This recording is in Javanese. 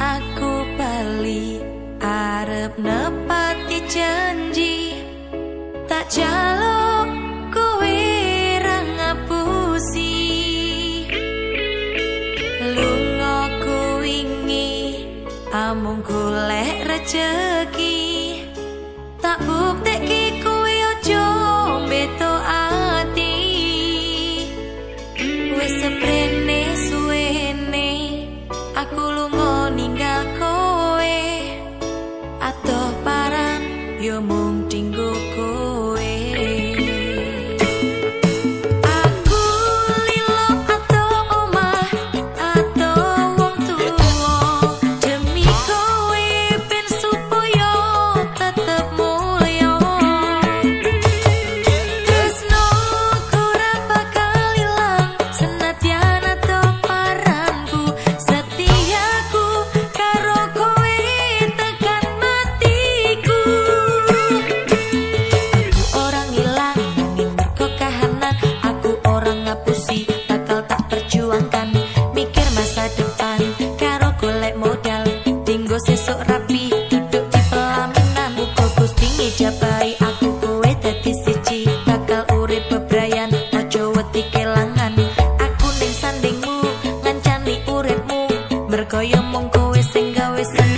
Aku bali arep nepati janji, tak jaluk kowe ra ngapusi. Lunga ku wingi amung golek rejeki, tak bukteki kowe aja beto ati. Wis seprene suwene aku lunga ninggal kowe, atoh parang yo mung dinggo kowe. Aku lilo atoh omah atoh wong tuwa, demi kowe ben supaya tetep mulya. Tresno ku ra bakal ilang senadyan atoh parangku, setiaku karo kowe tekan matiku. Aku orang ilang nanging mergo kahanan, aku orang ngapusi bakal tak perjuangkan. Mikir masa depan karo golek modal, dinggo sesuk rapi duduk di pelaminan. Muga Gusti ngijabahi aku kowe dadi siji, bakal urip bebrayan aja wedi kelangan. Aku ning sandingmu ngancani uripmu, mergo yo mung kowe sing gawe seneng.